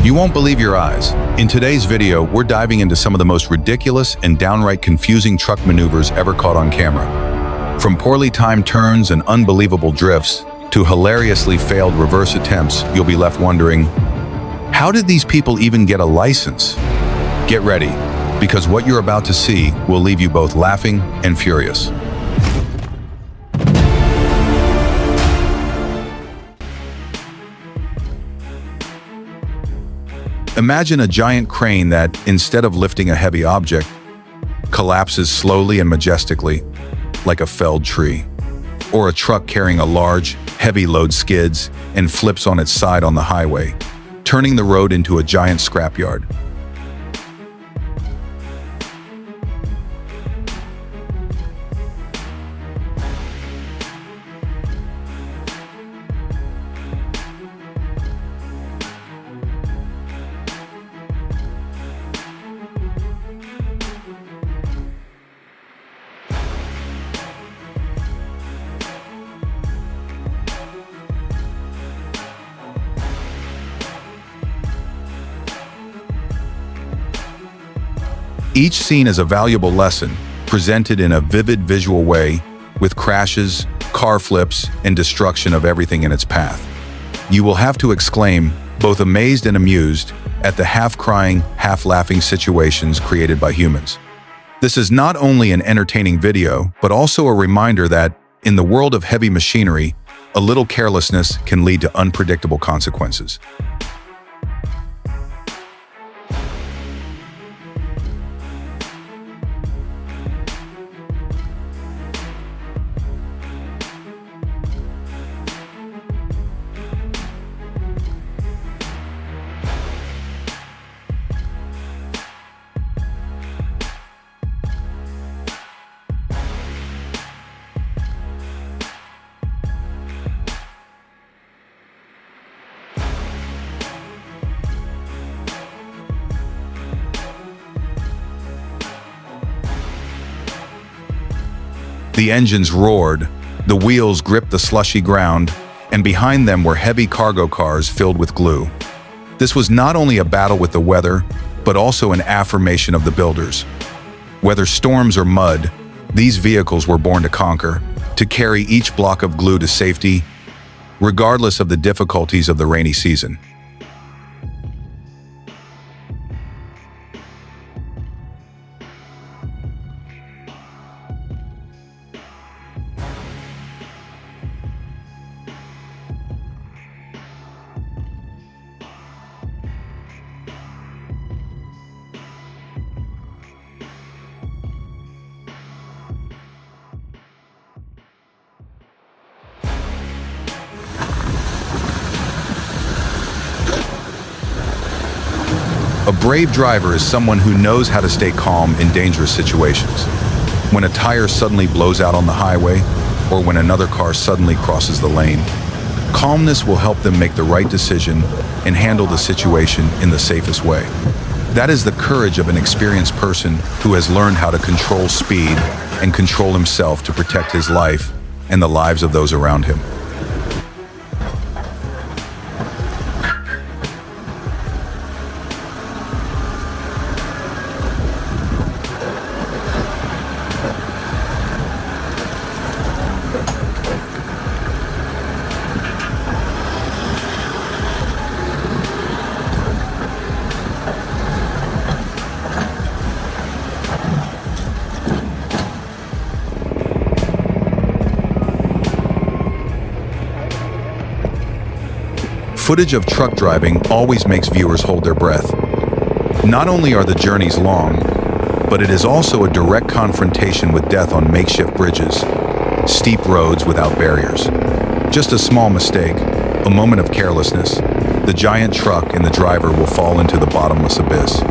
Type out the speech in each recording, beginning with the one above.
You won't believe your eyes. In today's video, we're diving into some of the most ridiculous and downright confusing truck maneuvers ever caught on camera. From poorly timed turns and unbelievable drifts to hilariously failed reverse attempts, you'll be left wondering, how did these people even get a license? Get ready, because what you're about to see will leave you both laughing and furious. Imagine a giant crane that, instead of lifting a heavy object, collapses slowly and majestically, like a felled tree. Or a truck carrying a large, heavy load skids and flips on its side on the highway, turning the road into a giant scrapyard. Each scene is a valuable lesson, presented in a vivid visual way, with crashes, car flips, and destruction of everything in its path. You will have to exclaim, both amazed and amused, at the half-crying, half-laughing situations created by humans. This is not only an entertaining video, but also a reminder that, in the world of heavy machinery, a little carelessness can lead to unpredictable consequences. The engines roared, the wheels gripped the slushy ground, and behind them were heavy cargo cars filled with glue. This was not only a battle with the weather, but also an affirmation of the builders. Whether storms or mud, these vehicles were born to conquer, to carry each block of glue to safety, regardless of the difficulties of the rainy season. A brave driver is someone who knows how to stay calm in dangerous situations. When a tire suddenly blows out on the highway, or when another car suddenly crosses the lane, calmness will help them make the right decision and handle the situation in the safest way. That is the courage of an experienced person who has learned how to control speed and control himself to protect his life and the lives of those around him. Footage of truck driving always makes viewers hold their breath. Not only are the journeys long, but it is also a direct confrontation with death on makeshift bridges, steep roads without barriers. Just a small mistake, a moment of carelessness, the giant truck and the driver will fall into the bottomless abyss.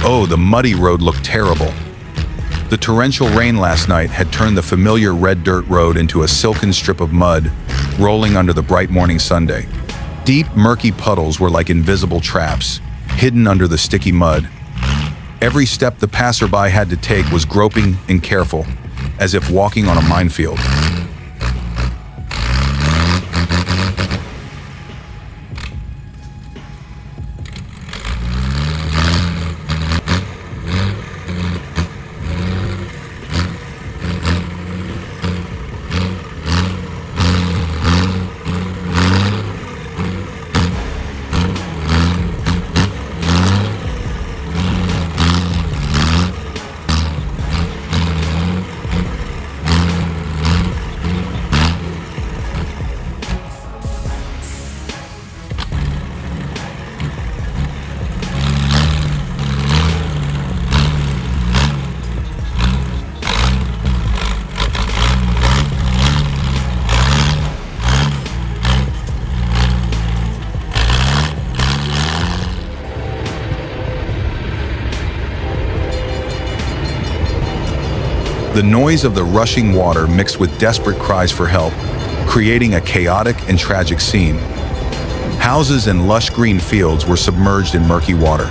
Oh, the muddy road looked terrible. The torrential rain last night had turned the familiar red dirt road into a silken strip of mud, rolling under the bright morning sunday. Deep, murky puddles were like invisible traps, hidden under the sticky mud. Every step the passerby had to take was groping and careful, as if walking on a minefield. The noise of the rushing water mixed with desperate cries for help, creating a chaotic and tragic scene. Houses and lush green fields were submerged in murky water.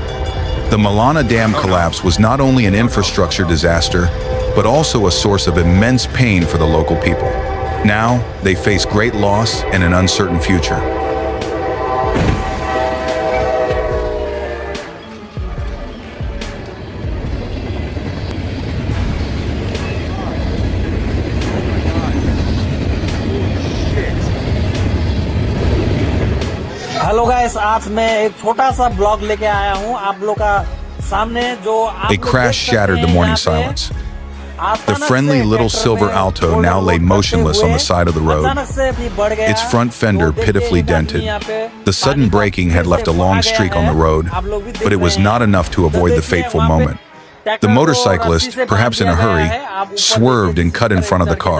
The Malana Dam collapse was not only an infrastructure disaster, but also a source of immense pain for the local people. Now, they face great loss and an uncertain future. Hello guys, आज मैं एक छोटा सा blog लेके आया हूँ आप लोग का सामने जो A crash shattered the morning silence. The friendly little silver Alto now lay motionless on the side of the road, its front fender pitifully dented. The sudden braking had left a long streak on the road, but it was not enough to avoid the fateful moment. The motorcyclist, perhaps in a hurry, swerved and cut in front of the car.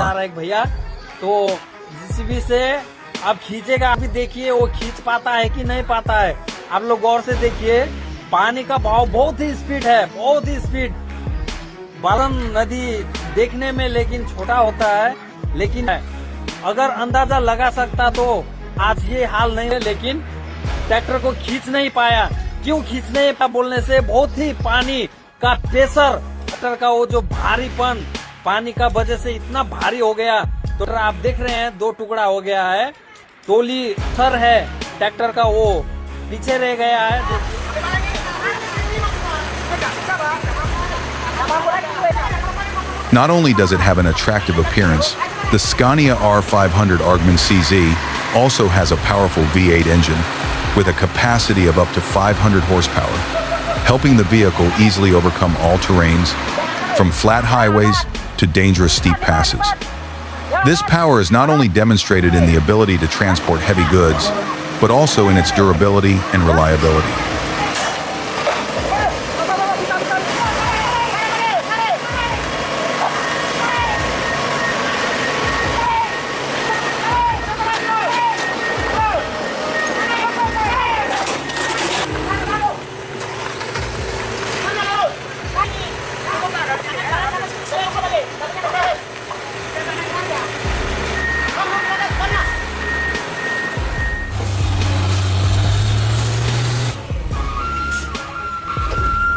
अब खींचेगा, अभी देखिए वो खींच पाता है कि नहीं पाता है। आप लोग गौर से देखिए, पानी का बहाव बहुत ही स्पीड है, बहुत ही स्पीड। बालन नदी देखने में लेकिन छोटा होता है, लेकिन अगर अंदाजा लगा सकता तो आज ये हाल नहीं है। लेकिन ट्रैक्टर को खींच नहीं पाया। क्यों खींच नहीं पाया बोलने से, बहुत ही पानी का प्रेशर, ट्रैक्टर का वो जो भारीपन पानी का वजह से इतना भारी हो गया। तो आप देख रहे हैं, दो टुकड़ा हो गया है। टोली सर है ट्रैक्टर का, वो पीछे रह गया है। Not only does it have an attractive appearance, the Scania R500 Argument CZ also has a powerful V8 engine with a capacity of up to 500 horsepower, helping the vehicle easily overcome all terrains, from flat highways to dangerous steep passes. This power is not only demonstrated in the ability to transport heavy goods, but also in its durability and reliability.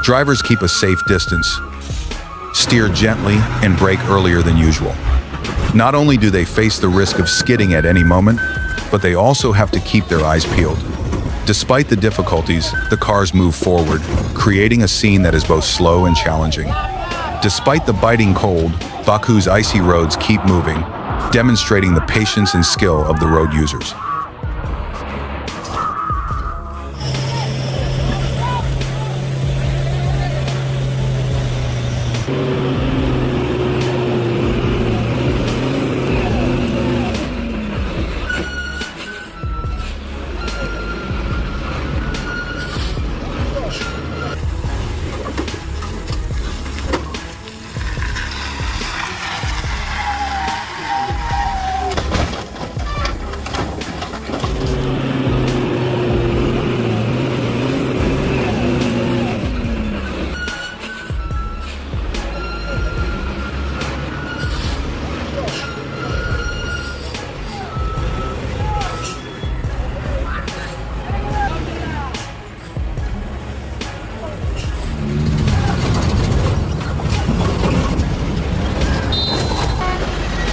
Drivers keep a safe distance, steer gently, and brake earlier than usual. Not only do they face the risk of skidding at any moment, but they also have to keep their eyes peeled. Despite the difficulties, the cars move forward, creating a scene that is both slow and challenging. Despite the biting cold, Baku's icy roads keep moving, demonstrating the patience and skill of the road users.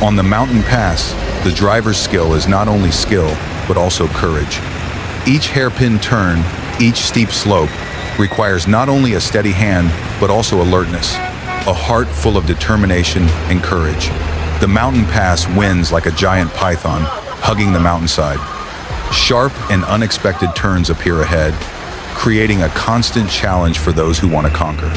On the mountain pass, the driver's skill is not only skill, but also courage. Each hairpin turn, each steep slope, requires not only a steady hand, but also alertness, a heart full of determination and courage. The mountain pass winds like a giant python, hugging the mountainside. Sharp and unexpected turns appear ahead, creating a constant challenge for those who want to conquer.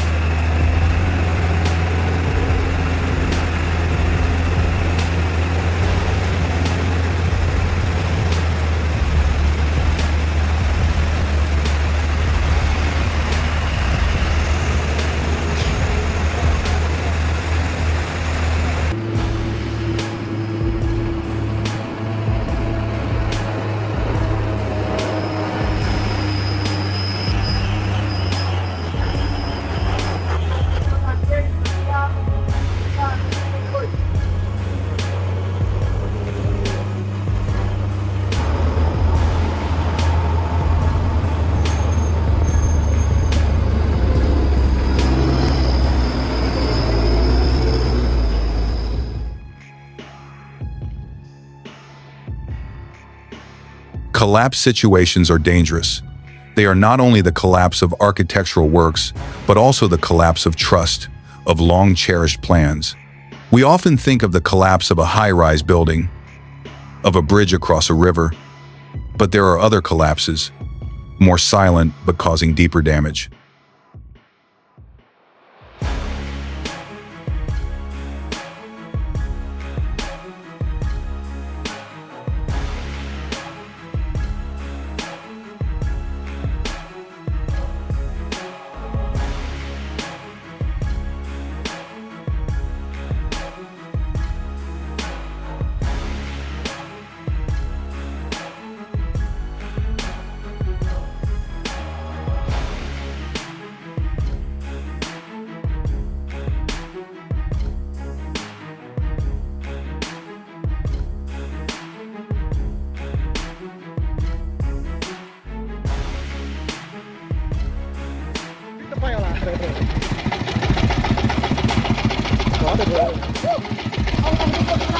Collapse situations are dangerous. They are not only the collapse of architectural works, but also the collapse of trust, of long-cherished plans. We often think of the collapse of a high-rise building, of a bridge across a river, but there are other collapses, more silent but causing deeper damage.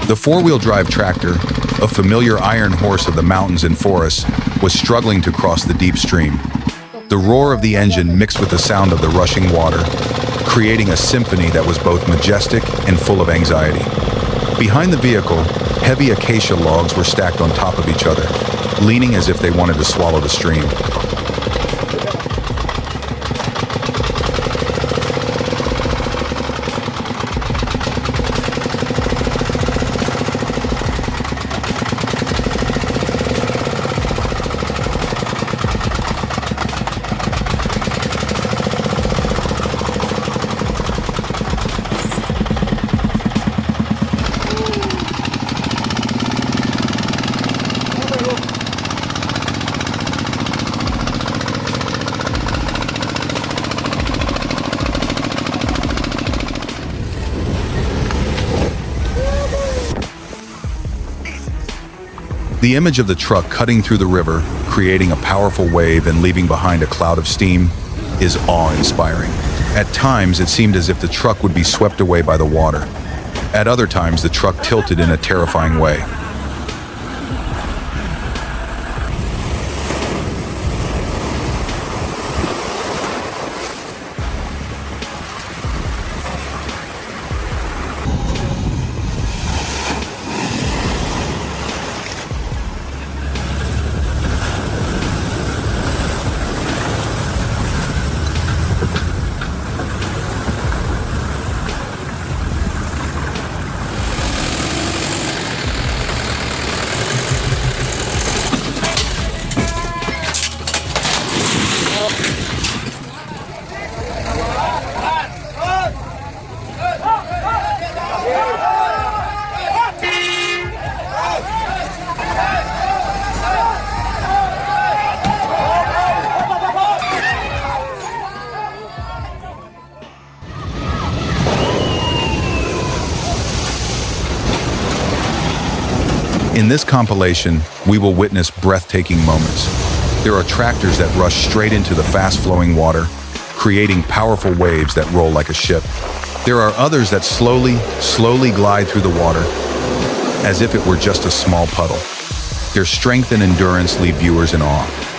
The four-wheel drive tractor, a familiar iron horse of the mountains and forests, was struggling to cross the deep stream. The roar of the engine mixed with the sound of the rushing water, creating a symphony that was both majestic and full of anxiety. Behind the vehicle, heavy acacia logs were stacked on top of each other, leaning as if they wanted to swallow the stream. The image of the truck cutting through the river, creating a powerful wave and leaving behind a cloud of steam, is awe-inspiring. At times, it seemed as if the truck would be swept away by the water. At other times, the truck tilted in a terrifying way. In this compilation, we will witness breathtaking moments. There are tractors that rush straight into the fast-flowing water, creating powerful waves that roll like a ship. There are others that slowly glide through the water, as if it were just a small puddle. Their strength and endurance leave viewers in awe.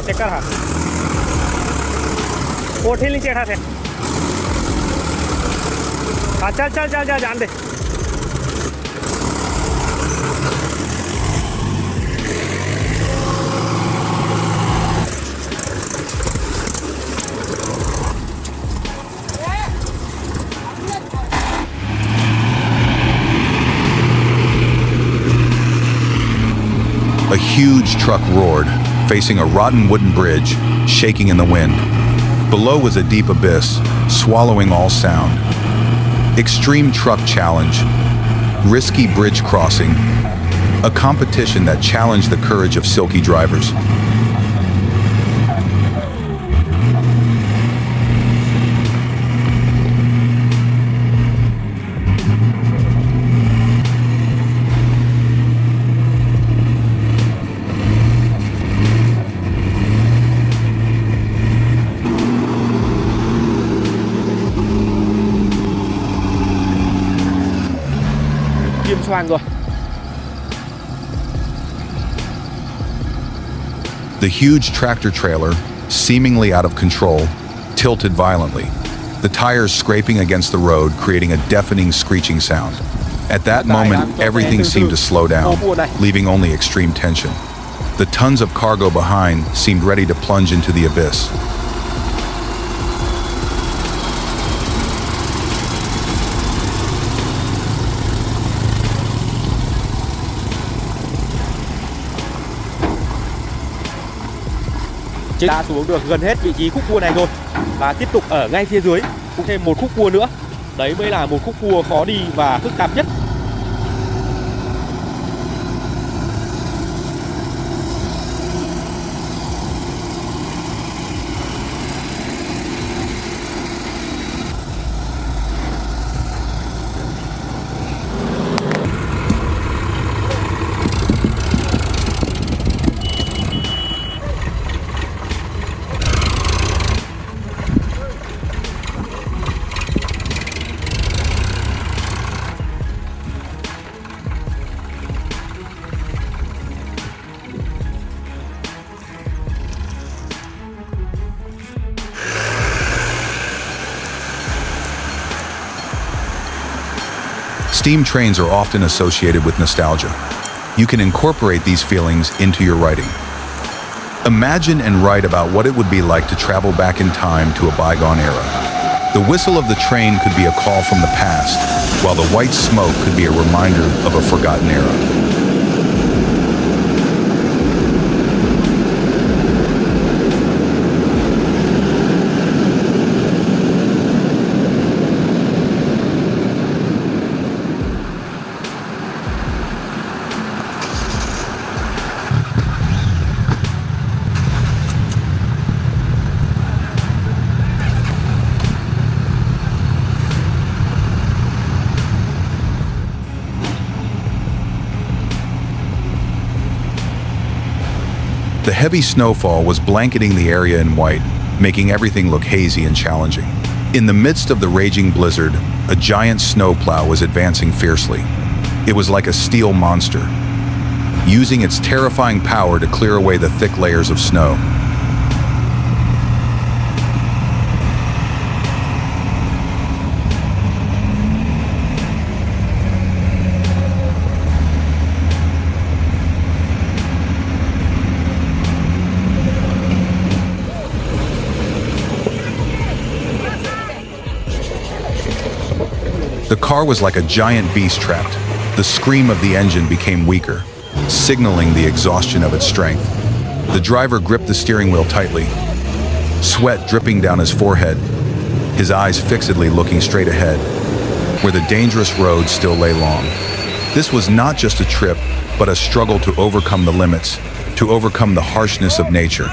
Taker हा कोठी नीचे थे हाँ चल चल चल जा जान दे A huge truck roared, facing a rotten wooden bridge, shaking in the wind. Below was a deep abyss, swallowing all sound. Extreme truck challenge, risky bridge crossing, a competition that challenged the courage of silky drivers. Kim xoan rồi. The huge tractor trailer, seemingly out of control, tilted violently, the tires scraping against the road, creating a deafening screeching sound. At that moment, everything seemed to slow down, leaving only extreme tension. The tons of cargo behind seemed ready to plunge into the abyss. Đã xuống được gần hết vị trí khúc cua này rồi và tiếp tục ở ngay phía dưới cũng thêm một khúc cua nữa. Đấy mới là một khúc cua khó đi và phức tạp nhất. Steam trains are often associated with nostalgia. You can incorporate these feelings into your writing. Imagine and write about what it would be like to travel back in time to a bygone era. The whistle of the train could be a call from the past, while the white smoke could be a reminder of a forgotten era. The heavy snowfall was blanketing the area in white, making everything look hazy and challenging. In the midst of the raging blizzard, a giant snowplow was advancing fiercely. It was like a steel monster, using its terrifying power to clear away the thick layers of snow. The car was like a giant beast trapped. The scream of the engine became weaker, signaling the exhaustion of its strength. The driver gripped the steering wheel tightly, sweat dripping down his forehead, his eyes fixedly looking straight ahead, where the dangerous road still lay long. This was not just a trip, but a struggle to overcome the limits, to overcome the harshness of nature.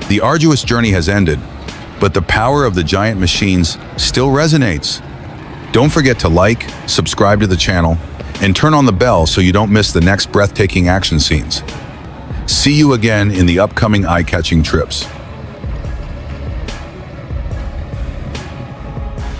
The arduous journey has ended, but the power of the giant machines still resonates. Don't forget to like, subscribe to the channel, and turn on the bell so you don't miss the next breathtaking action scenes. See you again in the upcoming eye-catching trips.